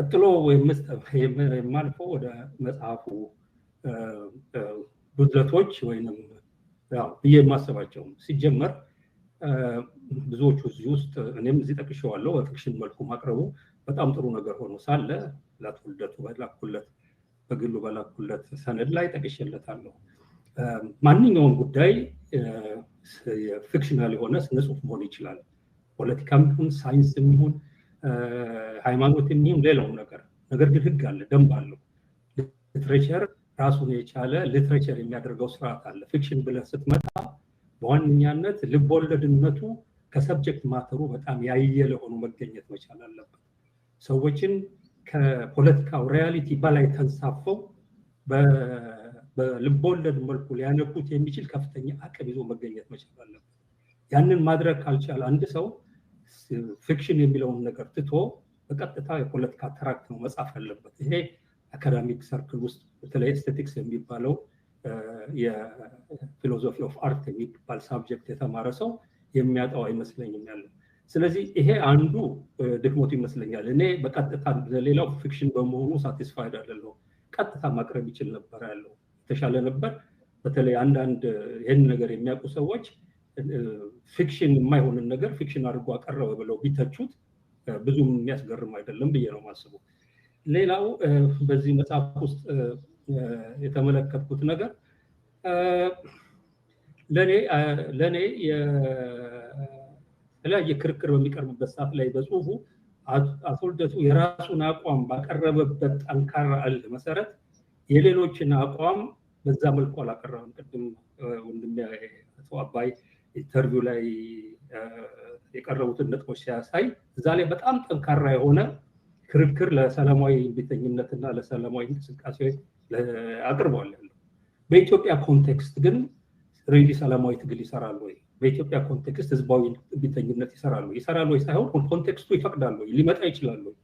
ቀጥሎ የማልፈው ወደ መጽሐፉ ጉድለቶች ወይንም ያው የማሰባቸው ሲጀመር ብዙዎቹ እዚህ ውስጥ እኔም እዚህ ጠቅሼዋለሁ በፊክሽን መልኩ ማቅረቡ በጣም ጥሩ ነገር ሆኖ ሳለ ለትውልደቱ በግሉ በላኩለት ሰነድ ላይ ጠቅሼለታለሁ። ማንኛውም ጉዳይ ፊክሽናል የሆነ ስነ ጽሁፍ መሆን ይችላል። ፖለቲካም ይሁን ሳይንስም ይሁን ሃይማኖትም ይሁን ሌላው ነገር ግን ህግ አለ፣ ደንብ አለው። ሊትሬቸር ራሱን የቻለ ሊትሬቸር የሚያደርገው ስርዓት አለ። ፊክሽን ብለህ ስትመጣ በዋነኛነት ልቦለድነቱ ከሰብጀክት ማተሩ በጣም ያየለ ሆኖ መገኘት መቻል አለበት። ሰዎችን ከፖለቲካው ሪያሊቲ በላይ ተንሳፈው በልቦለድ መልኩ ሊያነቡት የሚችል ከፍተኛ አቅም ይዞ መገኘት መቻል አለበት። ያንን ማድረግ ካልቻለ አንድ ሰው ፊክሽን የሚለውን ነገር ትቶ በቀጥታ የፖለቲካ ትራክት ነው መጻፍ ያለበት። ይሄ አካዳሚክ ሰርክል ውስጥ በተለይ ኤስቴቲክስ የሚባለው የፊሎሶፊ ኦፍ አርት የሚባል ሳብጀክት የተማረ ሰው የሚያጣው አይመስለኝም ያለው። ስለዚህ ይሄ አንዱ ድክመቱ ይመስለኛል። እኔ በቀጥታ ለሌላው ፊክሽን በመሆኑ ሳቲስፋይድ አይደለሁም። ቀጥታ ማቅረብ ይችል ነበር ያለው የተሻለ ነበር። በተለይ አንዳንድ ይሄን ነገር የሚያውቁ ሰዎች ፊክሽን የማይሆንን ነገር ፊክሽን አድርጎ አቀረበ ብለው ቢተቹት ብዙም የሚያስገርም አይደለም ብዬ ነው የማስበው። ሌላው በዚህ መጽሐፍ ውስጥ የተመለከትኩት ነገር ለኔ የተለያየ ክርክር በሚቀርብበት ሰዓት ላይ በጽሁፉ አቶ ልደቱ የራሱን አቋም ባቀረበበት ጠንካራ አለ መሰረት የሌሎችን አቋም በዛ መልኩ አላቀረበም። ቅድም ወንድሜ አቶ አባይ ኢንተርቪው ላይ የቀረቡትን ነጥቦች ሲያሳይ እዛ ላይ በጣም ጠንካራ የሆነ ክርክር ለሰላማዊ ቢተኝነትና ለሰላማዊ እንቅስቃሴ አቅርበዋል። በኢትዮጵያ ኮንቴክስት ግን ሪሊ ሰላማዊ ትግል ይሰራል ወይ? በኢትዮጵያ ኮንቴክስት ህዝባዊ ቢተኝነት ይሰራል ወይ ሳይሆን ኮንቴክስቱ ይፈቅዳል ወይ? ሊመጣ ይችላል ወይ?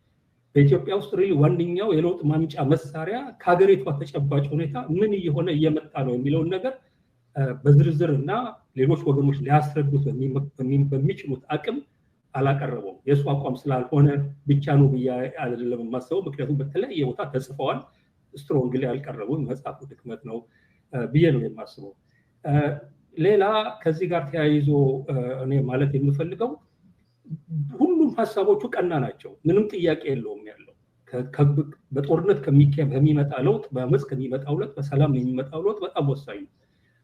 በኢትዮጵያ ውስጥ ሪሊ ዋንኛው የለውጥ ማምጫ መሳሪያ ከሀገሪቷ ተጨባጭ ሁኔታ ምን እየሆነ እየመጣ ነው የሚለውን ነገር በዝርዝር እና ሌሎች ወገኖች ሊያስረዱት በሚችሉት አቅም አላቀረበውም። የእሱ አቋም ስላልሆነ ብቻ ነው ብዬ አይደለም የማስበው። ምክንያቱም በተለያየ ቦታ ተጽፈዋል፣ ስትሮንግሊ ያልቀረቡም መጽሐፉ ድክመት ነው ብዬ ነው የማስበው። ሌላ ከዚህ ጋር ተያይዞ እኔ ማለት የምፈልገው ሁሉም ሀሳቦቹ ቀና ናቸው፣ ምንም ጥያቄ የለውም ያለው በጦርነት ከሚመጣ ለውጥ፣ በአመፅ ከሚመጣው ለውጥ፣ በሰላም የሚመጣው ለውጥ በጣም ወሳኝ ነው።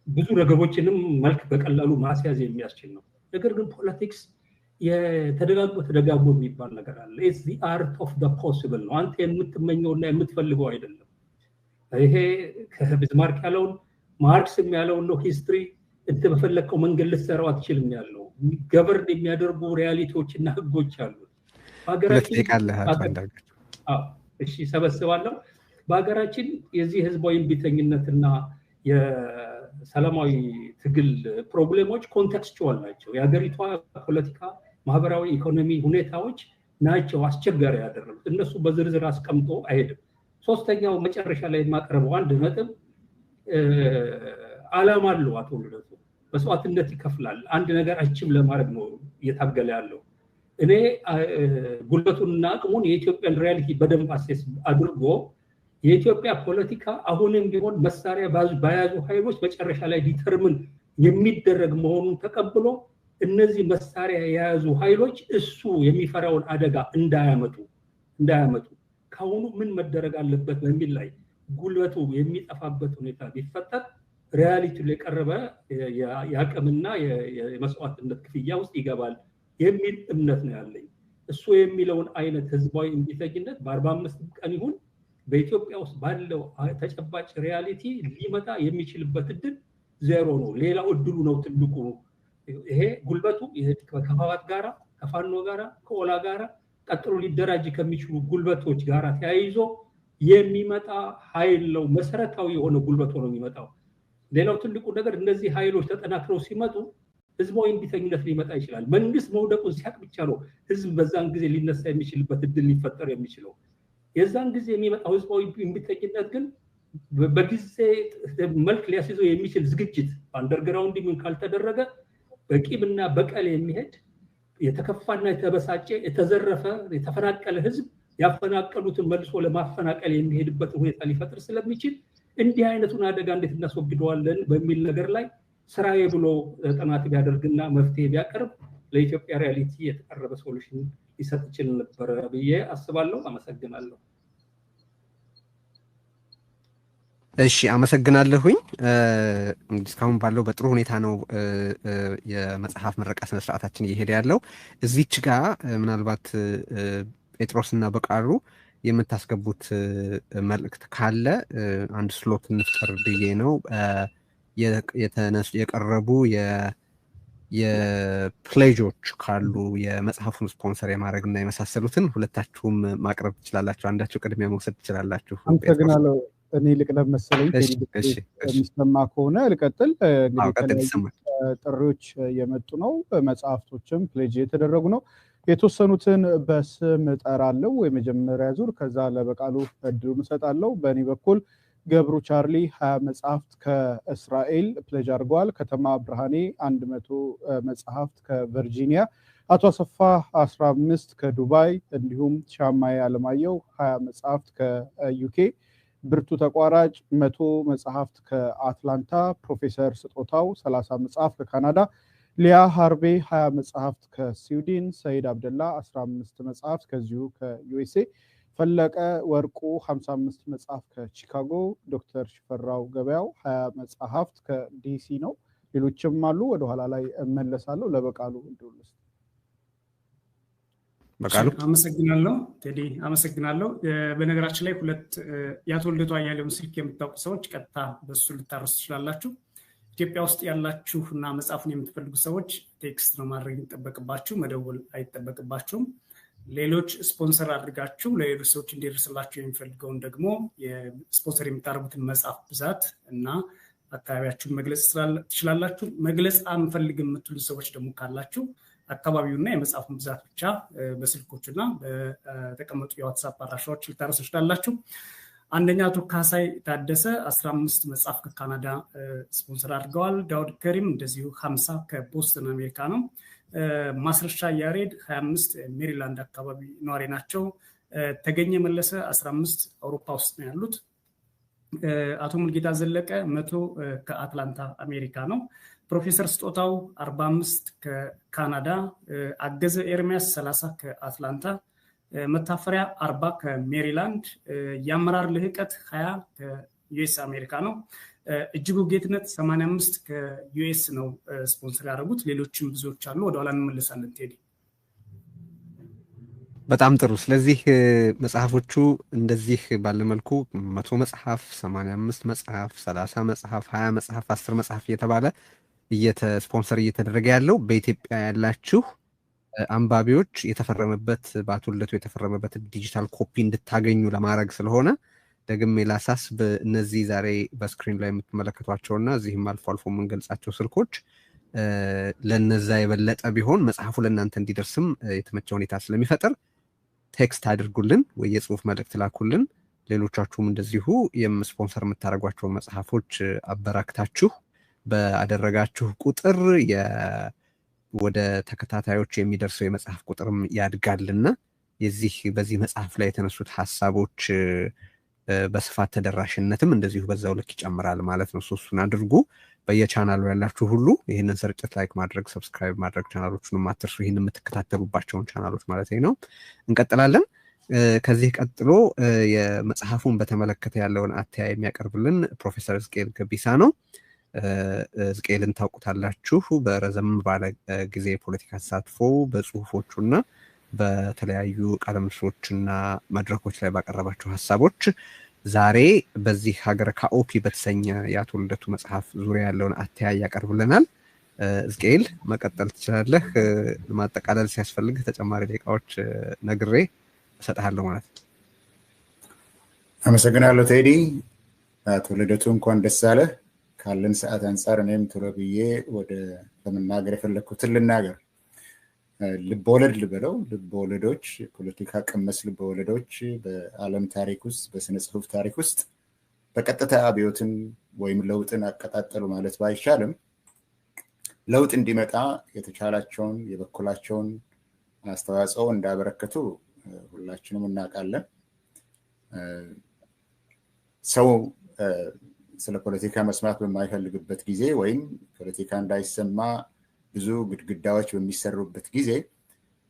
ብዙ ነገሮችንም መልክ በቀላሉ ማስያዝ የሚያስችል ነው። ነገር ግን ፖለቲክስ ተደጋግሞ የሚባል ነገር አለ። ኢትስ ዘ አርት ኦፍ ዘ ፖሲብል ነው። አንተ የምትመኘውና የምትፈልገው አይደለም። ይሄ ከቢዝማርክ ያለውን ማርክስም ያለውን ነው። ሂስትሪ እንት በፈለከው መንገድ ልትሰራው አትችልም ያለው ገቨርን የሚያደርጉ ሪያሊቲዎችና ህጎች አሉ። በሀገራችን እሺ ሰበስባለሁ። በሀገራችን የዚህ ህዝባዊ ቢተኝነትና የሰላማዊ ትግል ፕሮብሌሞች ኮንቴክስቹዋል ናቸው። የሀገሪቷ ፖለቲካ፣ ማህበራዊ፣ ኢኮኖሚ ሁኔታዎች ናቸው አስቸጋሪ ያደረጉት። እነሱ በዝርዝር አስቀምጦ አይሄድም። ሶስተኛው መጨረሻ ላይ የማቀርበው አንድ ነጥብ ዓላማ አለው። አቶ ልደቱ መስዋዕትነት ይከፍላል። አንድ ነገር አቺቭ ለማድረግ ነው እየታገለ ያለው። እኔ ጉልበቱንና አቅሙን የኢትዮጵያን ሪያሊቲ በደንብ አሴስ አድርጎ የኢትዮጵያ ፖለቲካ አሁንም ቢሆን መሳሪያ በያዙ ኃይሎች መጨረሻ ላይ ዲተርሚን የሚደረግ መሆኑን ተቀብሎ እነዚህ መሳሪያ የያዙ ኃይሎች እሱ የሚፈራውን አደጋ እንዳያመጡ ካሁኑ ምን መደረግ አለበት በሚል ላይ ጉልበቱ የሚጠፋበት ሁኔታ ቢፈጠር ሪያሊቲ ላይ ቀረበ የአቅምና የመስዋዕትነት ክፍያ ውስጥ ይገባል የሚል እምነት ነው ያለኝ። እሱ የሚለውን አይነት ህዝባዊ እምቢተኝነት በ45 ቀን ይሁን በኢትዮጵያ ውስጥ ባለው ተጨባጭ ሪያሊቲ ሊመጣ የሚችልበት እድል ዜሮ ነው። ሌላው እድሉ ነው ትልቁ። ይሄ ጉልበቱ ከህወሓት ጋራ፣ ከፋኖ ጋራ፣ ከኦላ ጋራ ቀጥሎ ሊደራጅ ከሚችሉ ጉልበቶች ጋራ ተያይዞ የሚመጣ ኃይል ነው። መሰረታዊ የሆነ ጉልበት ነው የሚመጣው። ሌላው ትልቁ ነገር እነዚህ ኃይሎች ተጠናክረው ሲመጡ ህዝባዊ እምቢተኝነት ሊመጣ ይችላል። መንግስት መውደቁን ሲያቅ ብቻ ነው ህዝብ በዛን ጊዜ ሊነሳ የሚችልበት እድል ሊፈጠር የሚችለው። የዛን ጊዜ የሚመጣው ህዝባዊ እምቢተኝነት ግን በጊዜ መልክ ሊያስይዘው የሚችል ዝግጅት አንደርግራውንድ ምን ካልተደረገ በቂምና በቀል የሚሄድ የተከፋና የተበሳጨ የተዘረፈ የተፈናቀለ ህዝብ ያፈናቀሉትን መልሶ ለማፈናቀል የሚሄድበት ሁኔታ ሊፈጥር ስለሚችል እንዲህ አይነቱን አደጋ እንዴት እናስወግደዋለን በሚል ነገር ላይ ስራዬ ብሎ ጥናት ቢያደርግና መፍትሄ ቢያቀርብ ለኢትዮጵያ ሪያሊቲ የተቀረበ ሶሉሽን ሊሰጥ ይችል ነበር ብዬ አስባለሁ። አመሰግናለሁ። እሺ አመሰግናለሁኝ። እስካሁን ባለው በጥሩ ሁኔታ ነው የመጽሐፍ ምረቃ ስነ ስርዓታችን እየሄደ ያለው። እዚች ጋር ምናልባት ጴጥሮስና በቃሉ የምታስገቡት መልእክት ካለ አንድ ስሎት እንፍጠር ብዬ ነው። የቀረቡ የፕሌጆች ካሉ የመጽሐፉን ስፖንሰር የማድረግና የመሳሰሉትን ሁለታችሁም ማቅረብ ትችላላችሁ። አንዳችሁ ቅድሚያ መውሰድ ትችላላችሁ። አመሰግናለሁ። እኔ ልቅደም መሰለኝ። የሚሰማ ከሆነ ልቀጥል። እንግዲህ ጥሪዎች የመጡ ነው፣ መጽሐፍቶችም ፕሌጅ የተደረጉ ነው። የተወሰኑትን በስም እጠራለሁ የመጀመሪያ ዙር፣ ከዛ ለበቃሉ እድሉን እሰጣለሁ። በእኔ በኩል ገብሩ ቻርሊ 20 መጽሐፍት ከእስራኤል ፕሌጅ አድርገዋል። ከተማ ብርሃኔ 100 መጽሐፍት ከቨርጂኒያ፣ አቶ አሰፋ 15 ከዱባይ፣ እንዲሁም ሻማይ አለማየሁ 20 መጽሐፍት ከዩኬ፣ ብርቱ ተቋራጭ 100 መጽሐፍት ከአትላንታ፣ ፕሮፌሰር ስጦታው 30 መጽሐፍት ከካናዳ፣ ሊያ ሃርቤ 20 መጽሐፍት ከስዊድን፣ ሰይድ አብደላ 15 መጽሐፍት ከዚሁ ከዩኤስኤ፣ ፈለቀ ወርቁ 55 መጽሐፍት ከቺካጎ፣ ዶክተር ሽፈራው ገበያው 20 መጽሐፍት ከዲሲ ነው። ሌሎችም አሉ፣ ወደ ኋላ ላይ እመለሳለሁ። ለበቃሉ እንድውልስ በቃሉ አመሰግናለሁ። ቴዲ አመሰግናለሁ። በነገራችን ላይ ሁለት የአቶ ልደቱ አያሌውን ስልክ የምታውቁ ሰዎች ቀጥታ በሱ ልታረሱ ትችላላችሁ። ኢትዮጵያ ውስጥ ያላችሁና መጽሐፉን የምትፈልጉ ሰዎች ቴክስት ነው ማድረግ የሚጠበቅባችሁ፣ መደወል አይጠበቅባችሁም። ሌሎች ስፖንሰር አድርጋችሁ ለሌሎች ሰዎች እንዲደርስላችሁ የሚፈልገውን ደግሞ የስፖንሰር የምታደርጉትን መጽሐፍ ብዛት እና አካባቢያችሁን መግለጽ ትችላላችሁ። መግለጽ አንፈልግም የምትሉ ሰዎች ደግሞ ካላችሁ አካባቢውና የመጽሐፉን ብዛት ብቻ በስልኮችና በተቀመጡ የዋትስአፕ አድራሻዎች ልታረሱ ትችላላችሁ። አንደኛ አቶ ካሳይ ታደሰ 15 መጽሐፍ ከካናዳ ስፖንሰር አድርገዋል። ዳውድ ከሪም እንደዚሁ 50 ከቦስተን አሜሪካ ነው። ማስረሻ ያሬድ 25 ሜሪላንድ አካባቢ ነዋሪ ናቸው። ተገኘ መለሰ 15 አውሮፓ ውስጥ ነው ያሉት። አቶ ሙልጌታ ዘለቀ 100 ከአትላንታ አሜሪካ ነው። ፕሮፌሰር ስጦታው 45 ከካናዳ፣ አገዘ ኤርሚያስ 30 ከአትላንታ፣ መታፈሪያ 40 ከሜሪላንድ፣ የአመራር ልህቀት 20 ከዩኤስ አሜሪካ ነው። እጅጉ ጌትነት 85 ከዩኤስ ነው ስፖንሰር ያደረጉት። ሌሎችም ብዙዎች አሉ፣ ወደኋላ እንመለሳለን። ቴዲ በጣም ጥሩ። ስለዚህ መጽሐፎቹ እንደዚህ ባለመልኩ 100 መጽሐፍ፣ 85 መጽሐፍ፣ 30 መጽሐፍ፣ 20 መጽሐፍ፣ 10 መጽሐፍ እየተባለ ስፖንሰር እየተደረገ ያለው በኢትዮጵያ ያላችሁ አንባቢዎች የተፈረመበት በአቶ ልደቱ የተፈረመበት ዲጂታል ኮፒ እንድታገኙ ለማድረግ ስለሆነ ደግሜ ላሳስብ። እነዚህ ዛሬ በስክሪን ላይ የምትመለከቷቸውና እዚህም አልፎ አልፎ የምንገልጻቸው ስልኮች ለነዛ የበለጠ ቢሆን መጽሐፉ ለእናንተ እንዲደርስም የተመቸ ሁኔታ ስለሚፈጥር ቴክስት አድርጉልን ወይ የጽሁፍ መልእክት ላኩልን። ሌሎቻችሁም እንደዚሁ ስፖንሰር የምታደርጓቸውን መጽሐፎች አበራክታችሁ በአደረጋችሁ ቁጥር ወደ ተከታታዮች የሚደርሰው የመጽሐፍ ቁጥርም ያድጋልና በዚህ መጽሐፍ ላይ የተነሱት ሐሳቦች በስፋት ተደራሽነትም እንደዚሁ በዛው ልክ ይጨምራል ማለት ነው። እሱን አድርጉ። በየቻናሉ ያላችሁ ሁሉ ይህንን ስርጭት ላይክ ማድረግ፣ ሰብስክራይብ ማድረግ፣ ቻናሎቹንም አትርሱ። ይህን የምትከታተሉባቸውን ቻናሎች ማለት ነው። እንቀጥላለን። ከዚህ ቀጥሎ የመጽሐፉን በተመለከተ ያለውን አተያይ የሚያቀርብልን ፕሮፌሰር ሕዝቅኤል ገቢሳ ነው። ሕዝቅኤልን ታውቁታላችሁ። በረዘም ባለ ጊዜ የፖለቲካ ተሳትፎ በጽሁፎቹና በተለያዩ ቃለምልሶችና መድረኮች ላይ ባቀረባቸው ሀሳቦች ዛሬ በዚህ ሀገረ ካኦፒ በተሰኘ የአቶ ልደቱ መጽሐፍ ዙሪያ ያለውን አተያይ ያቀርብልናል። ሕዝቅኤል መቀጠል ትችላለህ። ማጠቃለል ሲያስፈልግ ተጨማሪ ደቂቃዎች ነግሬ እሰጥሃለሁ ማለት ነው። አመሰግናለሁ ቴዲ። አቶ ልደቱ እንኳን ደስ አለህ። ካለን ሰዓት አንፃር እኔም ቶሎ ብዬ ወደ ለመናገር የፈለኩትን ልናገር። ልቦለድ ልበለው፣ ልቦለዶች፣ ፖለቲካ ቀመስ ልቦለዶች በዓለም ታሪክ ውስጥ በስነ ጽሁፍ ታሪክ ውስጥ በቀጥታ አብዮትን ወይም ለውጥን አቀጣጠሉ ማለት ባይቻልም ለውጥ እንዲመጣ የተቻላቸውን የበኩላቸውን አስተዋጽኦ እንዳበረከቱ ሁላችንም እናውቃለን። ሰው ስለ ፖለቲካ መስማት በማይፈልግበት ጊዜ ወይም ፖለቲካ እንዳይሰማ ብዙ ግድግዳዎች በሚሰሩበት ጊዜ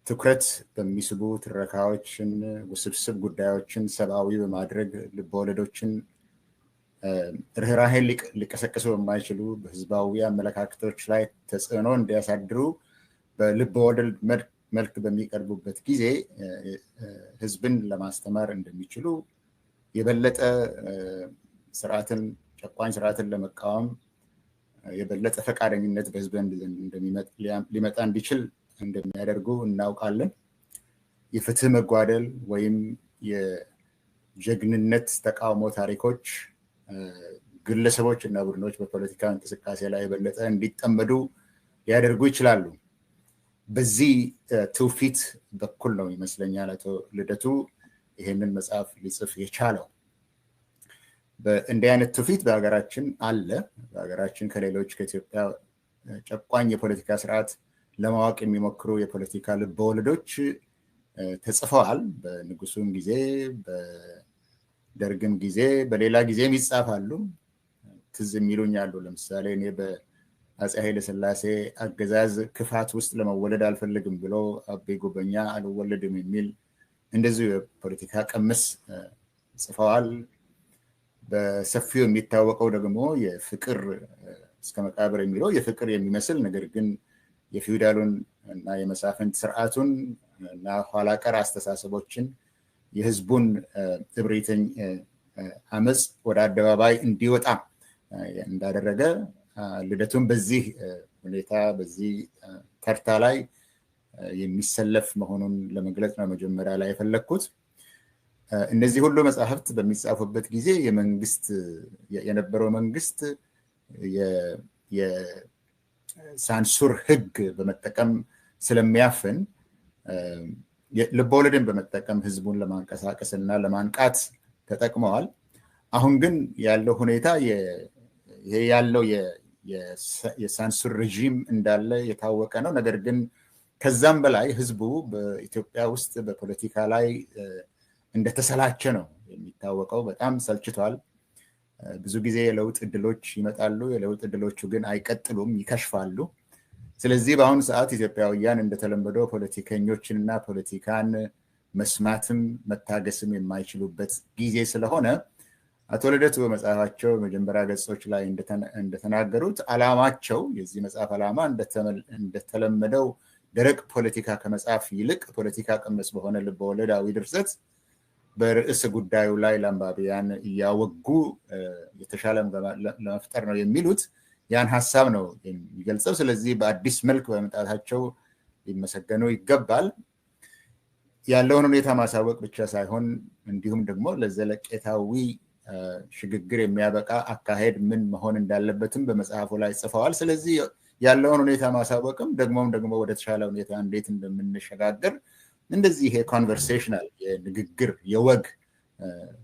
ትኩረት በሚስቡ ትረካዎችን፣ ውስብስብ ጉዳዮችን ሰብአዊ በማድረግ ልቦለዶችን ርህራሄን ሊቀሰቅሱ በማይችሉ በህዝባዊ አመለካከቶች ላይ ተጽዕኖ እንዲያሳድሩ በልቦወለድ መልክ በሚቀርቡበት ጊዜ ህዝብን ለማስተማር እንደሚችሉ የበለጠ ጨቋኝ ስርዓትን ለመቃወም የበለጠ ፈቃደኝነት በህዝብ ሊመጣ እንዲችል እንደሚያደርጉ እናውቃለን። የፍትህ መጓደል ወይም የጀግንነት ተቃውሞ ታሪኮች ግለሰቦች እና ቡድኖች በፖለቲካ እንቅስቃሴ ላይ የበለጠ እንዲጠመዱ ሊያደርጉ ይችላሉ። በዚህ ትውፊት በኩል ነው ይመስለኛል አቶ ልደቱ ይሄንን መጽሐፍ ሊጽፍ የቻለው። እንዲህ አይነት ትውፊት በሀገራችን አለ። በሀገራችን ከሌሎች ከኢትዮጵያ ጨቋኝ የፖለቲካ ስርዓት ለማወቅ የሚሞክሩ የፖለቲካ ልቦወለዶች ተጽፈዋል። በንጉሱም ጊዜ፣ በደርግም ጊዜ፣ በሌላ ጊዜም ይጻፋሉ። ትዝ የሚሉኝ አሉ። ለምሳሌ እኔ በአፄ ኃይለ ሥላሴ አገዛዝ ክፋት ውስጥ ለመወለድ አልፈልግም ብሎ አቤ ጉበኛ አልወለድም የሚል እንደዚሁ የፖለቲካ ቀመስ ጽፈዋል። በሰፊው የሚታወቀው ደግሞ የፍቅር እስከ መቃብር የሚለው የፍቅር የሚመስል ነገር ግን የፊውዳሉን እና የመሳፍንት ስርዓቱን እና ኋላ ቀር አስተሳሰቦችን የህዝቡን እብሪተኝ አመጽ ወደ አደባባይ እንዲወጣ እንዳደረገ ልደቱን በዚህ ሁኔታ በዚህ ተርታ ላይ የሚሰለፍ መሆኑን ለመግለጽ ነው መጀመሪያ ላይ የፈለኩት። እነዚህ ሁሉ መጽሐፍት በሚጻፉበት ጊዜ የነበረው መንግስት የሳንሱር ህግ በመጠቀም ስለሚያፍን ልቦወለድን በመጠቀም ህዝቡን ለማንቀሳቀስ እና ለማንቃት ተጠቅመዋል። አሁን ግን ያለው ሁኔታ ይሄ ያለው የሳንሱር ሬጂም እንዳለ የታወቀ ነው። ነገር ግን ከዛም በላይ ህዝቡ በኢትዮጵያ ውስጥ በፖለቲካ ላይ እንደተሰላቸ ነው የሚታወቀው። በጣም ሰልችቷል። ብዙ ጊዜ የለውጥ እድሎች ይመጣሉ፣ የለውጥ እድሎቹ ግን አይቀጥሉም፣ ይከሽፋሉ። ስለዚህ በአሁኑ ሰዓት ኢትዮጵያውያን እንደተለመደው ፖለቲከኞችንና ፖለቲካን መስማትም መታገስም የማይችሉበት ጊዜ ስለሆነ አቶ ልደቱ በመጽሐፋቸው መጀመሪያ ገጾች ላይ እንደተናገሩት ዓላማቸው የዚህ መጽሐፍ ዓላማ እንደተለመደው ደረቅ ፖለቲካ ከመጽሐፍ ይልቅ ፖለቲካ ቀመስ በሆነ ልቦወለዳዊ ድርሰት በርዕስ ጉዳዩ ላይ ለአንባቢያን እያወጉ የተሻለ ለመፍጠር ነው የሚሉት ያን ሐሳብ ነው የሚገልጸው። ስለዚህ በአዲስ መልክ በመምጣታቸው ሊመሰገኑ ይገባል። ያለውን ሁኔታ ማሳወቅ ብቻ ሳይሆን እንዲሁም ደግሞ ለዘለቄታዊ ሽግግር የሚያበቃ አካሄድ ምን መሆን እንዳለበትም በመጽሐፉ ላይ ጽፈዋል። ስለዚህ ያለውን ሁኔታ ማሳወቅም ደግሞ ወደ ተሻለ ሁኔታ እንዴት እንደምንሸጋገር እንደዚህ ይሄ ኮንቨርሴሽናል የንግግር የወግ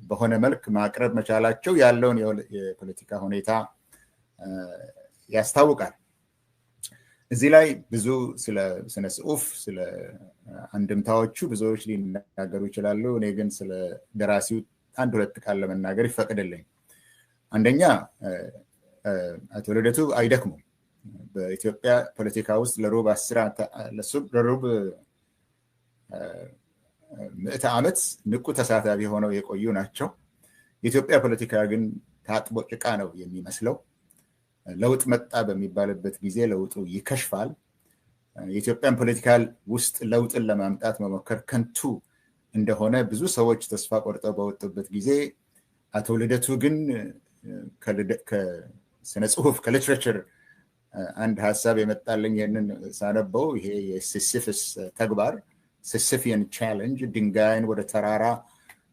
በሆነ መልክ ማቅረብ መቻላቸው ያለውን የፖለቲካ ሁኔታ ያስታውቃል። እዚህ ላይ ብዙ ስለ ስነ ጽሁፍ ስለ አንድምታዎቹ ብዙዎች ሊናገሩ ይችላሉ። እኔ ግን ስለ ደራሲው አንድ ሁለት ቃል ለመናገር ይፈቅድልኝ። አንደኛ አቶ ልደቱ አይደክሙም። በኢትዮጵያ ፖለቲካ ውስጥ ለሩብ ምዕተ ዓመት ንቁ ተሳታፊ ሆነው የቆዩ ናቸው። የኢትዮጵያ ፖለቲካ ግን ታጥቦ ጭቃ ነው የሚመስለው። ለውጥ መጣ በሚባልበት ጊዜ ለውጡ ይከሽፋል። የኢትዮጵያን ፖለቲካል ውስጥ ለውጥን ለማምጣት መሞከር ከንቱ እንደሆነ ብዙ ሰዎች ተስፋ ቆርጠው በወጡበት ጊዜ አቶ ልደቱ ግን ከስነ ጽሁፍ ከሊትሬቸር አንድ ሀሳብ የመጣልኝ ይህንን ሳነበው ይሄ የሲሲፈስ ተግባር ሲሲፊያን ቻሌንጅ ድንጋይን ወደ ተራራ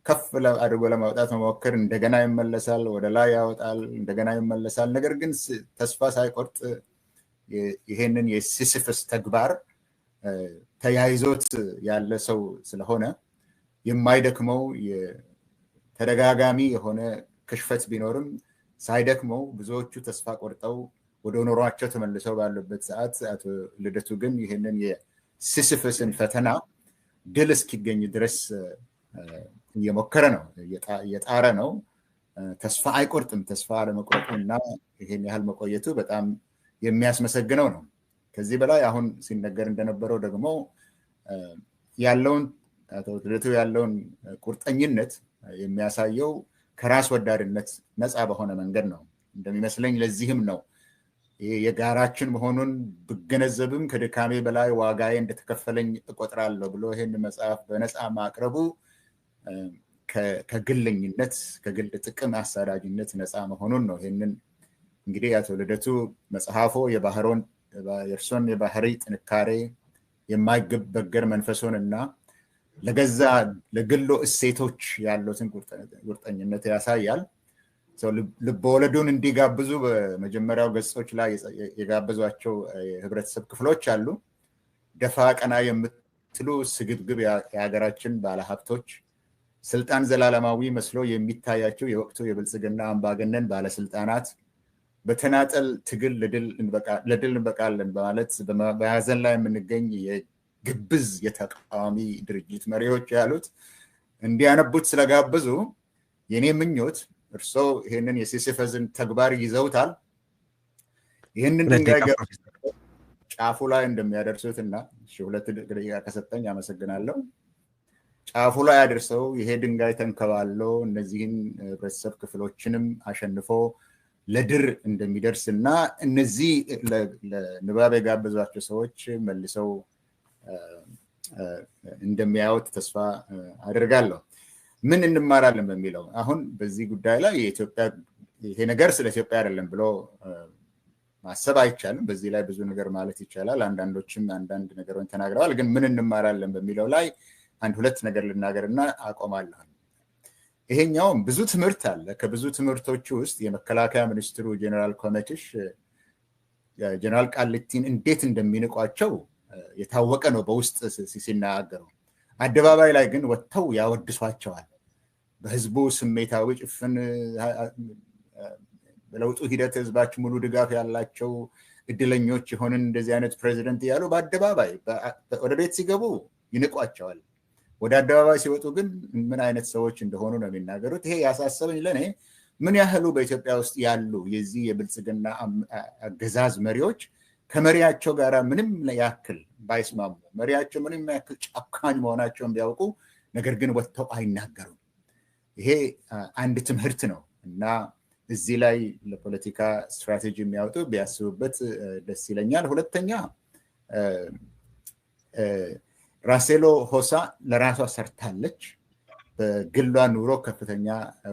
ከፍ አድርጎ ለማውጣት መሞከር እንደገና ይመለሳል፣ ወደ ላይ ያወጣል፣ እንደገና ይመለሳል። ነገር ግን ተስፋ ሳይቆርጥ ይሄንን የሲሲፈስ ተግባር ተያይዞት ያለ ሰው ስለሆነ የማይደክመው ተደጋጋሚ የሆነ ክሽፈት ቢኖርም ሳይደክመው ብዙዎቹ ተስፋ ቆርጠው ወደ ኖሯቸው ተመልሰው ባሉበት ሰዓት አቶ ልደቱ ግን ይሄንን የሲሲፈስን ፈተና ድል እስኪገኝ ድረስ እየሞከረ ነው፣ እየጣረ ነው። ተስፋ አይቆርጥም። ተስፋ አለመቁረጡና ይሄን ያህል መቆየቱ በጣም የሚያስመሰግነው ነው። ከዚህ በላይ አሁን ሲነገር እንደነበረው ደግሞ ያለውን አቶ ልደቱ ያለውን ቁርጠኝነት የሚያሳየው ከራስ ወዳድነት ነፃ በሆነ መንገድ ነው እንደሚመስለኝ። ለዚህም ነው የጋራችን መሆኑን ብገነዘብም ከድካሜ በላይ ዋጋዬ እንደተከፈለኝ እቆጥራለሁ ብሎ ይሄን መጽሐፍ በነፃ ማቅረቡ ከግለኝነት ከግል ጥቅም አሳዳጅነት ነፃ መሆኑን ነው። ይሄንን እንግዲህ አቶ ልደቱ መጽሐፎ የእርሶን የባህሪ ጥንካሬ የማይበገር መንፈሱንና ለገዛ ለግሎ እሴቶች ያሉትን ቁርጠኝነት ያሳያል። ልቦለዱን እንዲጋብዙ በመጀመሪያው ገጾች ላይ የጋበዟቸው የህብረተሰብ ክፍሎች አሉ። ደፋ ቀና የምትሉ ስግብግብ የሀገራችን ባለሀብቶች፣ ስልጣን ዘላለማዊ መስሎ የሚታያቸው የወቅቱ የብልጽግና አምባገነን ባለስልጣናት፣ በተናጠል ትግል ለድል እንበቃለን በማለት በያዘን ላይ የምንገኝ የግብዝ የተቃዋሚ ድርጅት መሪዎች ያሉት እንዲያነቡት ስለጋበዙ የኔ ምኞት እርሶ ይሄንን የሲሲፈዝን ተግባር ይዘውታል። ይሄንን ድንጋይ ጫፉ ላይ እንደሚያደርሱትና 2 ደቂቃ ከሰጠኝ አመሰግናለሁ። ጫፉ ላይ አድርሰው ይሄ ድንጋይ ተንከባሎ እነዚህን ህብረተሰብ ክፍሎችንም አሸንፎ ለድር እንደሚደርስና እነዚህ ለንባብ የጋበዟቸው ሰዎች መልሰው እንደሚያዩት ተስፋ አደርጋለሁ። ምን እንማራለን በሚለው አሁን በዚህ ጉዳይ ላይ ይሄ ነገር ስለ ኢትዮጵያ አይደለም ብሎ ማሰብ አይቻልም። በዚህ ላይ ብዙ ነገር ማለት ይቻላል። አንዳንዶችም አንዳንድ ነገሮችን ተናግረዋል። ግን ምን እንማራለን በሚለው ላይ 1-2 ነገር ልናገርና አቆማለሁ። ይሄኛው ብዙ ትምህርት አለ። ከብዙ ትምህርቶች ውስጥ የመከላከያ ሚኒስትሩ ጀነራል ኮመቲሽ ጀነራል ቃሊቲን እንዴት እንደሚንቋቸው የታወቀ ነው በውስጥ ሲናገሩ። አደባባይ ላይ ግን ወጥተው ያወድሷቸዋል። በህዝቡ ስሜታዊ ጭፍን በለውጡ ሂደት ህዝባችን ሙሉ ድጋፍ ያላቸው እድለኞች የሆንን እንደዚህ አይነት ፕሬዚደንት እያሉ በአደባባይ ወደ ቤት ሲገቡ ይንቋቸዋል። ወደ አደባባይ ሲወጡ ግን ምን አይነት ሰዎች እንደሆኑ ነው የሚናገሩት። ይሄ ያሳሰበኝ ለኔ ምን ያህሉ በኢትዮጵያ ውስጥ ያሉ የዚህ የብልጽግና አገዛዝ መሪዎች ከመሪያቸው ጋር ምንም ያክል ባይስማሙ፣ መሪያቸው ምንም ያክል ጨካኝ መሆናቸውን ቢያውቁ ነገር ግን ወጥተው አይናገሩም። ይሄ አንድ ትምህርት ነው እና እዚህ ላይ ለፖለቲካ ስትራቴጂ የሚያወጡ ቢያስቡበት ደስ ይለኛል። ሁለተኛ ራሴሎ ሆሳ ለራሷ ሰርታለች። በግሏ ኑሮ ከፍተኛ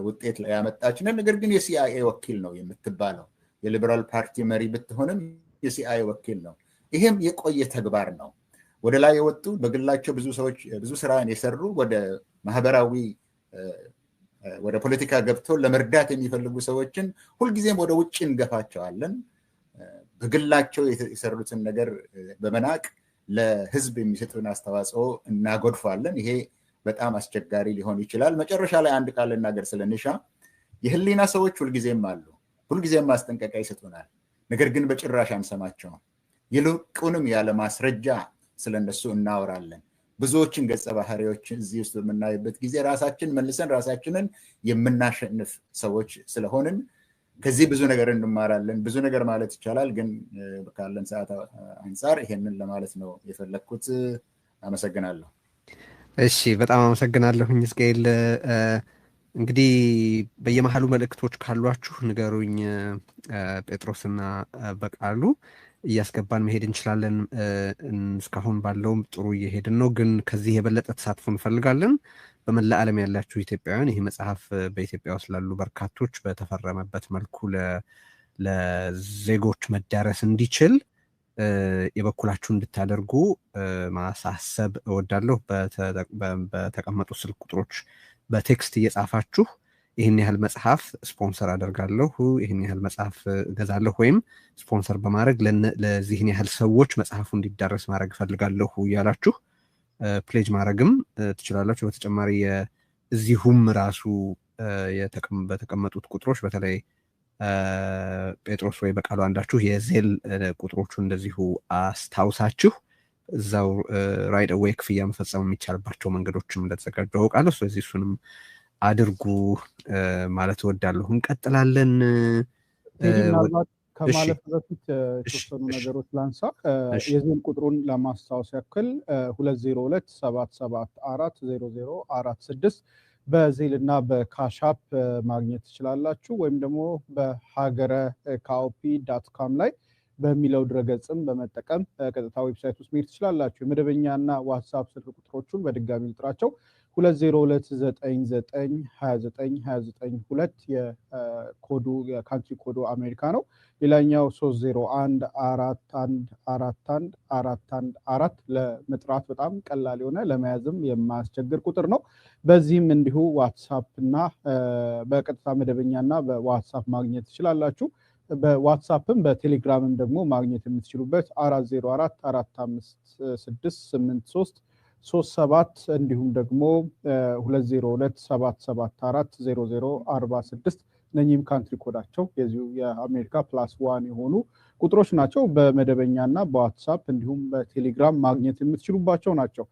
ውጤት ያመጣች ነው። ነገር ግን የሲአይኤ ወኪል ነው የምትባለው። የሊበራል ፓርቲ መሪ ብትሆንም የሲአይኤ ወኪል ነው። ይሄም የቆየ ተግባር ነው። ወደ ላይ የወጡ በግላቸው ብዙ ስራን የሰሩ ወደ ማህበራዊ ወደ ፖለቲካ ገብተው ለመርዳት የሚፈልጉ ሰዎችን ሁልጊዜም ወደ ውጭ እንገፋቸዋለን። በግላቸው የሰሩትን ነገር በመናቅ ለህዝብ የሚሰጡን አስተዋጽኦ እናጎድፋለን። ይሄ በጣም አስቸጋሪ ሊሆን ይችላል። መጨረሻ ላይ አንድ ቃል ልናገር ስለንሻ። የህሊና ሰዎች ሁልጊዜም አሉ። ሁልጊዜም ማስጠንቀቂያ ይሰጡናል። ነገር ግን በጭራሽ አንሰማቸውም። ይልቁንም ያለ ማስረጃ ስለነሱ እናወራለን። ብዙዎችን ገጸ ባህሪዎች እዚህ ውስጥ በምናይበት ጊዜ መልሰን ራሳችንን የምናሸንፍ ሰዎች ስለሆንን ከዚህ ብዙ ነገር እንማራለን። ብዙ ነገር ማለት ይቻላል፣ ግን ካለን ሰዓት አንፃር ይሄንን ለማለት ነው የፈለኩት። አመሰግናለሁ። እሺ፣ በጣም አመሰግናለሁ ሕዝቅኤል። እንግዲህ በየመሃሉ መልእክቶች ካሏችሁ ንገሩኝ። ጴጥሮስና በቃሉ እያስገባን መሄድ እንችላለን። እስካሁን ባለውም ጥሩ እየሄድን ነው፣ ግን ከዚህ የበለጠ ተሳትፎ እንፈልጋለን። በመላ ዓለም ያላችሁ ኢትዮጵያውያን ይህ መጽሐፍ በኢትዮጵያ ውስጥ ላሉ በርካቶች በተፈረመበት መልኩ ለዜጎች መዳረስ እንዲችል የበኩላችሁ እንድታደርጉ ማሳሰብ እወዳለሁ። በተቀመጡ ስልክ ቁጥሮች በቴክስት እየጻፋችሁ ይህን ያህል መጽሐፍ ስፖንሰር አደርጋለሁ፣ ይህን ያህል መጽሐፍ እገዛለሁ፣ ወይም ስፖንሰር በማድረግ ለዚህን ያህል ሰዎች መጽሐፉ እንዲዳረስ ማድረግ እፈልጋለሁ እያላችሁ ፕሌጅ ማድረግም ትችላላችሁ። በተጨማሪ እዚሁም ራሱ በተቀመጡት ቁጥሮች በተለይ ጴጥሮስ ወይ በቃሉ አንዳችሁ የዜል ቁጥሮቹ እንደዚሁ አስታውሳችሁ እዛው ራይድ አዌይ ክፍያ መፈጸም የሚቻልባቸው መንገዶችም እንደተዘጋጁ አውቃለሁ። ስለዚህ እሱንም አድርጉ ማለት እወዳለሁ። እንቀጥላለን። ምናልባት ከማለፍ በፊት የተወሰኑ ነገሮች ላንሳ። የዜል ቁጥሩን ለማስታወስ ያክል 2027740046 በዜል እና በካሻፕ ማግኘት ትችላላችሁ። ወይም ደግሞ በሀገረ ካኦፒ.com ላይ በሚለው ድረገጽም በመጠቀም ቀጥታ ዌብሳይት ውስጥ መሄድ ትችላላችሁ። የመደበኛና ዋትስአፕ ስልክ ቁጥሮቹን በድጋሚ ልጥራቸው። 2029292929 የኮዱ የካንትሪ ኮዱ አሜሪካ ነው። ሌላኛው 301414141 ለመጥራት በጣም ቀላል የሆነ ለመያዝም የማያስቸግር ቁጥር ነው። በዚህም እንዲሁ ዋትስአፕ እና በቀጥታ መደበኛና በዋትስአፕ ማግኘት ትችላላችሁ። በዋትስአፕም በቴሌግራምም ደግሞ ማግኘት የምትችሉበት 40445683337 እንዲሁም ደግሞ 2027740046 እነኚህም ካንትሪ ኮዳቸው የዚሁ የአሜሪካ +1 የሆኑ ቁጥሮች ናቸው። በመደበኛና በዋትስአፕ እንዲሁም በቴሌግራም ማግኘት የምትችሉባቸው ናቸው።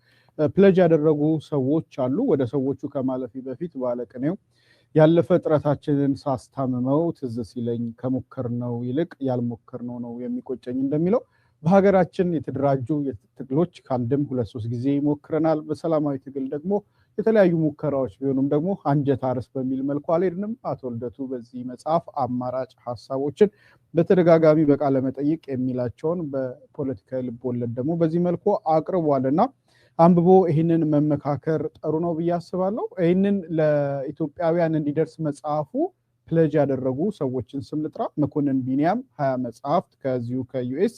ፕሌጅ ያደረጉ ሰዎች አሉ። ወደ ሰዎቹ ከማለፊ በፊት ባለቅኔው ያለፈ ጥረታችንን ሳስታምመው ትዝ ሲለኝ ከሞከርነው ይልቅ ያልሞከርነው ነው የሚቆጨኝ እንደሚለው በሀገራችን የተደራጁ ትግሎች ከአንድም 2-3 ጊዜ ሞክረናል። በሰላማዊ ትግል ደግሞ የተለያዩ ሙከራዎች ቢሆኑም ደግሞ አንጀት አርስ በሚል መልኩ አልሄድንም። አቶ ልደቱ በዚህ መጽሐፍ አማራጭ ሀሳቦችን በተደጋጋሚ በቃለ መጠይቅ የሚላቸውን በፖለቲካዊ ልቦለድ ደግሞ በዚህ መልኩ አቅርቧልና አንብቦ ይህንን መመካከር ጥሩ ነው ብዬ አስባለሁ። ይህንን ለኢትዮጵያውያን እንዲደርስ መጽሐፉ ፕሌጅ ያደረጉ ሰዎችን ስም ልጥራ። መኮንን ቢኒያም 20 መጽሐፍት ከዚሁ ከዩኤስ፣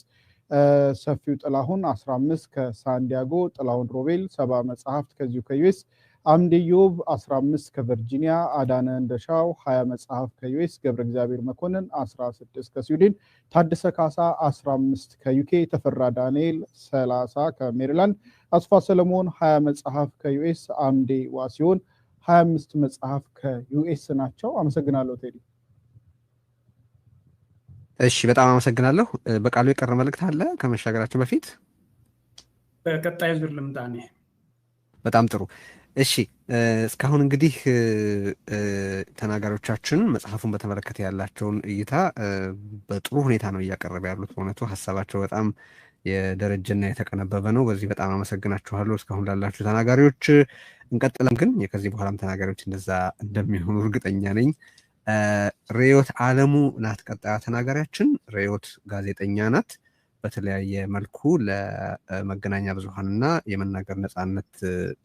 ሰፊው ጥላሁን 15 ከሳንዲያጎ፣ ጥላሁን ሮቤል 70 መጽሐፍት ከዚሁ ከዩኤስ፣ አምዴ ዮብ 15 ከቨርጂኒያ፣ አዳነ እንደሻው 20 መጽሐፍት ከዩኤስ፣ ገብረ እግዚአብሔር መኮንን 16 ከስዊድን፣ ታደሰ ካሳ 15 ከዩኬ፣ ተፈራ ዳንኤል 30 ከሜሪላንድ፣ አስፋ ሰለሞን 20 መጽሐፍ ከዩኤስ፣ አምዴ ዋሲዮን 25 መጽሐፍ ከዩኤስ ናቸው። አመሰግናለሁ ቴዲ። እሺ በጣም አመሰግናለሁ። በቃሉ የቀረ መልእክት አለ ከመሻገራችን በፊት? በቀጣይ ዙር ልምጣኔ። በጣም ጥሩ። እሺ እስካሁን እንግዲህ ተናጋሪዎቻችን መጽሐፉን በተመለከተ ያላቸውን እይታ በጥሩ ሁኔታ ነው እያቀረበ ያሉት። በእውነቱ ሀሳባቸው በጣም የደረጀና የተቀነበበ ነው። በዚህ በጣም አመሰግናችኋለሁ እስካሁን ላላችሁ ተናጋሪዎች። እንቀጥለም ግን ከዚህ በኋላም ተናጋሪዎች እንደዛ እንደሚሆኑ እርግጠኛ ነኝ። ርዕዮት ዓለሙ ናት ቀጣዩ ተናጋሪያችን። ርዕዮት ጋዜጠኛ ናት። በተለያየ መልኩ ለመገናኛ ብዙሃንና የመናገር ነፃነት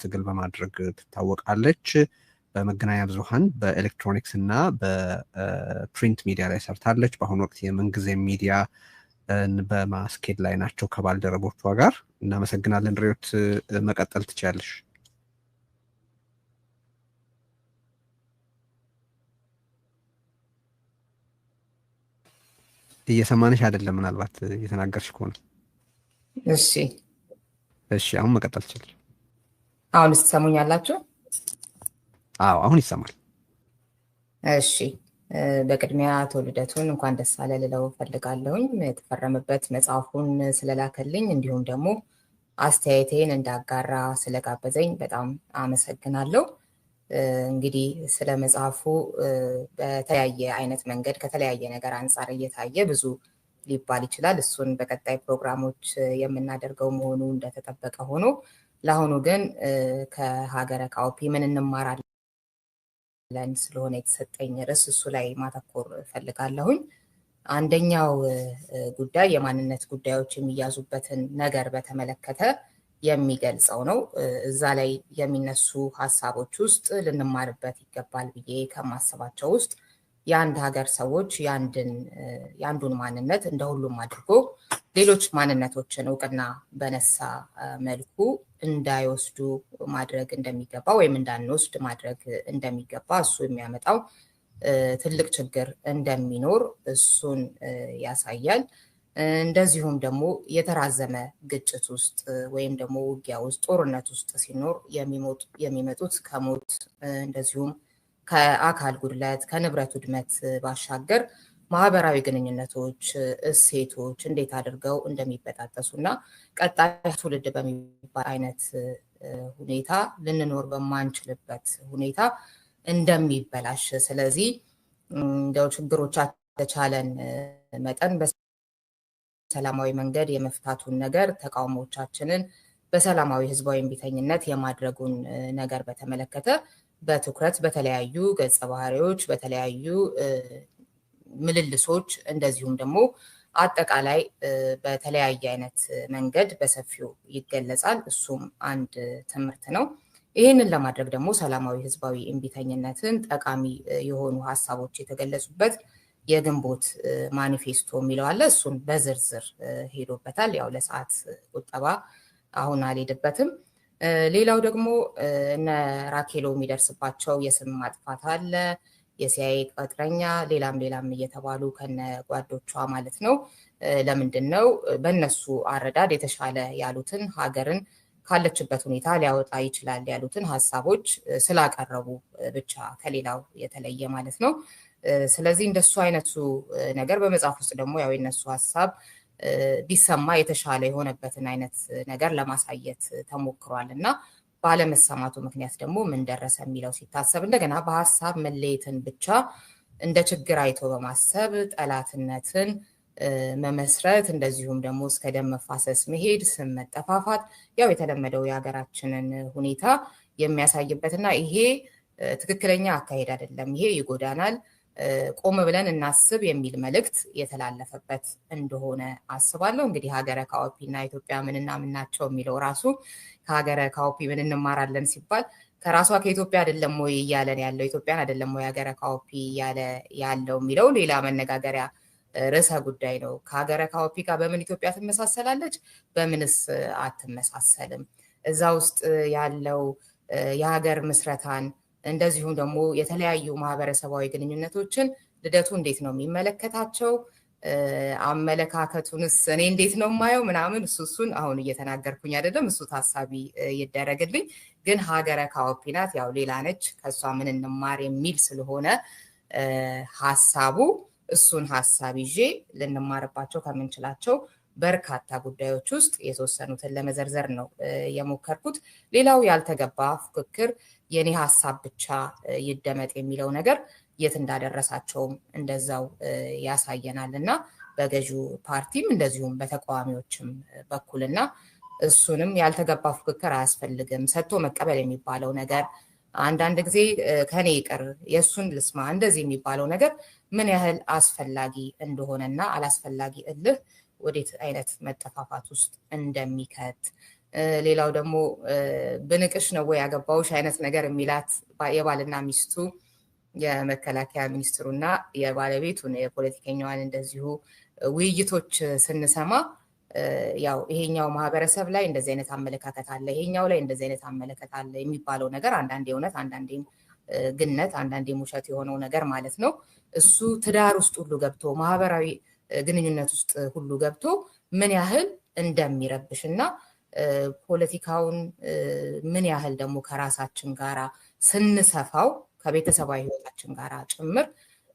ትግል በማድረግ ትታወቃለች። በመገናኛ ብዙሃን በኤሌክትሮኒክስ እና በፕሪንት ሚዲያ ላይ ሰርታለች። በአሁኑ ወቅት የምንጊዜ ሚዲያ በማስኬድ ላይ ናቸው ከባልደረቦቿ ጋር። እናመሰግናለን ርዕዮት፣ መቀጠል ትችያለሽ። እየሰማንሽ አይደለም፣ ምናልባት እየተናገርሽ ከሆነ። እሺ አሁን መቀጠል ትችላለሽ። አሁን ትሰሙኛላችሁ? አዎ አሁን ይሰማል። እሺ በቅድሚያ አቶ ልደቱን እንኳን ደስ አለ ልለው ፈልጋለሁኝ። የተፈረመበት መጽሐፉን ስለላከልኝ እንዲሁም ደግሞ አስተያየቴን እንዳጋራ ስለጋበዘኝ በጣም አመሰግናለሁ። እንግዲህ ስለ መጽሐፉ በተለያየ አይነት መንገድ ከተለያየ ነገር አንፃር እየታየ ብዙ ሊባል ይችላል። እሱን በቀጣይ ፕሮግራሞች የምናደርገው መሆኑ እንደተጠበቀ ሆኖ ለአሁኑ ግን ከሀገረ ካኦፒ ምን እንማራለን ስለሆነ የተሰጠኝ ርዕስ እሱ ላይ ማተኮር ፈልጋለሁኝ። አንደኛው ጉዳይ የማንነት ጉዳዮች የሚያዙበትን ነገር በተመለከተ የሚገልጸው ነው። እዛ ላይ የሚነሱ ሀሳቦች ውስጥ ልንማርበት ይገባል ብዬ ከማስባቸው ውስጥ የአንድ ሀገር ሰዎች የአንዱን ማንነት እንደ ሁሉም አድርጎ ሌሎች ማንነቶችን እውቅና በነሳ መልኩ እንዳይወስዱ ማድረግ እንደሚገባ ወይም እንዳንወስድ ማድረግ እንደሚገባ እሱ የሚያመጣው ትልቅ ችግር እንደሚኖር እሱን ያሳያል። እንደዚሁም ደግሞ የተራዘመ ግጭት ውስጥ ወይም ደግሞ ውጊያ ውስጥ ጦርነት ውስጥ ሲኖር የሚመጡት ከሞት እንደዚሁም ከአካል ጉድለት ከንብረት ውድመት ባሻገር ማህበራዊ ግንኙነቶች፣ እሴቶች እንዴት አድርገው እንደሚበጣጠሱና ቀጣይ ትውልድ በሚባል አይነት ሁኔታ ልንኖር በማንችልበት ሁኔታ እንደሚበላሽ፣ ስለዚህ እንደው ችግሮቻችን የተቻለን መጠን በሰላማዊ መንገድ የመፍታቱን ነገር፣ ተቃውሞቻችንን በሰላማዊ ህዝባዊ እምቢተኝነት የማድረጉን ነገር በተመለከተ በትኩረት በተለያዩ ገጸ ባህሪዎች፣ በተለያዩ ምልልሶች እንደዚሁም ደግሞ አጠቃላይ በተለያየ አይነት መንገድ በሰፊው ይገለጻል። እሱም አንድ ትምህርት ነው። ይህንን ለማድረግ ደግሞ ሰላማዊ ህዝባዊ እምቢተኝነትን ጠቃሚ የሆኑ ሀሳቦች የተገለጹበት የግንቦት ማኒፌስቶ የሚለው አለ። እሱን በዝርዝር ሄዶበታል። ያው ለሰዓት ቁጠባ አሁን አልሄድበትም። ሌላው ደግሞ እነ ራኬሎ የሚደርስባቸው የስም ማጥፋት አለ፣ የሲአይኤ ቅጥረኛ፣ ሌላም እየተባሉ ከነ ጓዶቿ ማለት ነው። ለምንድን ነው በእነሱ አረዳድ የተሻለ ያሉትን ሀገርን ካለችበት ሁኔታ ሊያወጣ ይችላል ያሉትን ሀሳቦች ስላቀረቡ ብቻ ከሌላው የተለየ ማለት ነው። ስለዚህ እንደሱ አይነቱ ነገር በመጽሐፍ ውስጥ ደግሞ ያው የነሱ ሀሳብ ቢሰማ የተሻለ የሆነበትን አይነት ነገር ለማሳየት ተሞክሯል እና ባለመሰማቱ ምክንያት ደግሞ ምን ደረሰ የሚለው ሲታሰብ እንደገና በሀሳብ መለየትን ብቻ እንደ ችግር አይቶ በማሰብ ጠላትነትን መመስረት፣ እንደዚሁም ደግሞ እስከ ደም መፋሰስ መሄድ፣ ስም መጠፋፋት ያው የተለመደው የሀገራችንን ሁኔታ የሚያሳይበትና ይሄ ትክክለኛ አካሄድ አይደለም፣ ይሄ ይጎዳናል፣ ቆም ብለን እናስብ የሚል መልእክት የተላለፈበት እንደሆነ አስባለሁ። እንግዲህ ሀገረ ካኦፒ እና ኢትዮጵያ ምንና ምናቸው የሚለው ራሱ ከሀገረ ካኦፒ ምን እንማራለን ሲባል ከራሷ ከኢትዮጵያ አይደለም ወይ እያለን ያለው ኢትዮጵያን አይደለም ወይ ሀገረ ካኦፒ እያለ ያለው የሚለው ሌላ መነጋገሪያ ርዕሰ ጉዳይ ነው። ከሀገረ ካኦፒ ጋር በምን ኢትዮጵያ ትመሳሰላለች፣ በምንስ አትመሳሰልም? እዛ ውስጥ ያለው የሀገር ምስረታን እንደዚሁም ደግሞ የተለያዩ ማህበረሰባዊ ግንኙነቶችን ልደቱ እንዴት ነው የሚመለከታቸው? አመለካከቱንስ እኔ እንዴት ነው የማየው ምናምን እሱን አሁን እየተናገርኩኝ አይደለም፣ እሱ ታሳቢ ይደረግልኝ። ግን ሀገረ ካኦፒ ናት፣ ያው ሌላ ነች፣ ከእሷ ምን እንማር የሚል ስለሆነ ሀሳቡ እሱን ሀሳብ ይዤ ልንማርባቸው ከምንችላቸው በርካታ ጉዳዮች ውስጥ የተወሰኑትን ለመዘርዘር ነው የሞከርኩት። ሌላው ያልተገባ ፉክክር የኔ ሀሳብ ብቻ ይደመጥ የሚለው ነገር የት እንዳደረሳቸውም እንደዛው ያሳየናል እና በገዢው ፓርቲም እንደዚሁም በተቃዋሚዎችም በኩልና እሱንም ያልተገባ ፉክክር አያስፈልግም፣ ሰጥቶ መቀበል የሚባለው ነገር አንዳንድ ጊዜ ከኔ ይቅር የእሱን ልስማ እንደዚህ የሚባለው ነገር ምን ያህል አስፈላጊ እንደሆነና አላስፈላጊ እልህ ወዴት አይነት መጠፋፋት ውስጥ እንደሚከት፣ ሌላው ደግሞ ብንቅሽ ነው ወይ ያገባውሽ አይነት ነገር የሚላት የባልና ሚስቱ የመከላከያ ሚኒስትሩና የባለቤቱን የፖለቲከኛዋን እንደዚሁ ውይይቶች ስንሰማ ያው ይሄኛው ማህበረሰብ ላይ እንደዚህ አይነት አመለካከት አለ፣ ይሄኛው ላይ እንደዚህ አይነት አመለካከት አለ የሚባለው ነገር አንዳንዴ እውነት አንዳንዴም ግነት አንዳንዴም ውሸት የሆነው ነገር ማለት ነው። እሱ ትዳር ውስጥ ሁሉ ገብቶ ማህበራዊ ግንኙነት ውስጥ ሁሉ ገብቶ ምን ያህል እንደሚረብሽ እና ፖለቲካውን ምን ያህል ደግሞ ከራሳችን ጋራ ስንሰፋው ከቤተሰባዊ ህይወታችን ጋራ ጭምር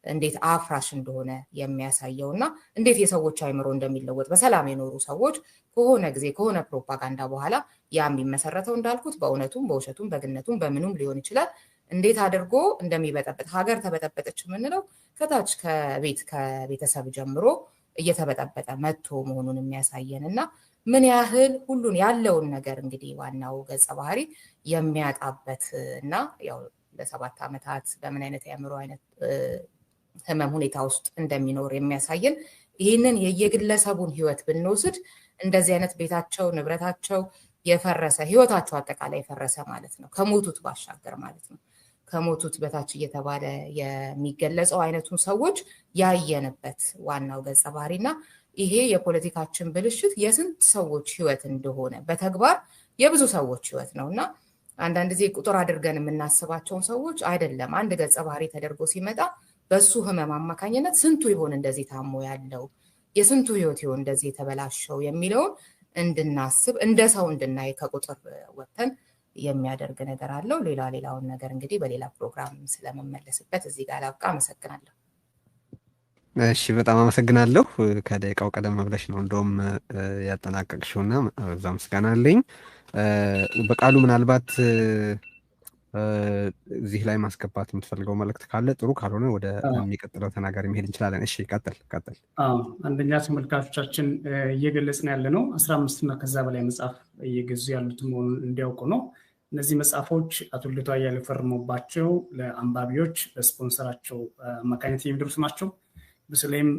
እንዴት አፍራሽ እንደሆነ የሚያሳየው እና እንዴት የሰዎች አይምሮ እንደሚለወጥ በሰላም የኖሩ ሰዎች ከሆነ ጊዜ ከሆነ ፕሮፓጋንዳ በኋላ ያ የሚመሰረተው እንዳልኩት በእውነቱም በውሸቱም በግነቱም በምኑም ሊሆን ይችላል እንዴት አድርጎ እንደሚበጠበጥ ሀገር ተበጠበጠች የምንለው ከታች ከቤተሰብ ጀምሮ እየተበጠበጠ መጥቶ መሆኑን የሚያሳየን እና ምን ያህል ሁሉን ያለውን ነገር እንግዲህ ዋናው ገጸ ባህሪ የሚያጣበት እና ያው ለ7 ዓመታት በምን አይነት የአእምሮ አይነት ህመም ሁኔታ ውስጥ እንደሚኖር የሚያሳየን ይህንን የየግለሰቡን ህይወት ብንወስድ እንደዚህ አይነት ቤታቸው ንብረታቸው የፈረሰ ህይወታቸው አጠቃላይ የፈረሰ ማለት ነው፣ ከሞቱት ባሻገር ማለት ነው። ከሞቱት በታች እየተባለ የሚገለጸው አይነቱን ሰዎች ያየንበት ዋናው ገጸ ባህሪና ይሄ የፖለቲካችን ብልሽት የስንት ሰዎች ህይወት እንደሆነ በተግባር የብዙ ሰዎች ህይወት ነውና አንዳንድ ጊዜ ቁጥር አድርገን የምናስባቸውን ሰዎች አይደለም አንድ ገጸ ባህሪ ተደርጎ ሲመጣ በሱ ህመም አማካኝነት ስንቱ ይሆን እንደዚህ ታሞ ያለው የስንቱ ህይወት ይሆን እንደዚህ የተበላሸው የሚለውን እንድናስብ እንደ ሰው እንድናይ ከቁጥር ወጥተን የሚያደርግ ነገር አለው። ሌላውን ነገር እንግዲህ በሌላ ፕሮግራም ስለመመለስበት እዚህ ጋር ላብቃ። አመሰግናለሁ። እሺ በጣም አመሰግናለሁ። ከደቂቃው ቀደም ብለሽ ነው እንደውም ያጠናቀቅሽውና በዛ ምስጋና አለኝ። በቃሉ ምናልባት እዚህ ላይ ማስገባት የምትፈልገው መልእክት ካለ ጥሩ፣ ካልሆነ ወደ የሚቀጥለው ተናጋሪ መሄድ እንችላለን። እሺ ቀጥል። አንደኛ ተመልካቾቻችን እየገለጽን ያለ ነው 15 እና ከዛ በላይ መጽሐፍ እየገዙ ያሉት መሆኑን እንዲያውቁ ነው። እነዚህ መጽሐፎች አቶ ልደቱ አያሌው ፈርመውባቸው ለአንባቢዎች በስፖንሰራቸው አማካኝነት የሚደርሱ ናቸው። በተለይም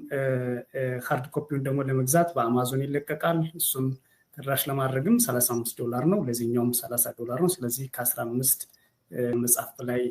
ሃርድ ኮፒውን ደግሞ ለመግዛት በአማዞን ይለቀቃል። እሱም ተደራሽ ለማድረግም $35 ነው፣ ለዚህኛውም $30 ነው። ስለዚህ ከ15 መጽሐፍ ላይ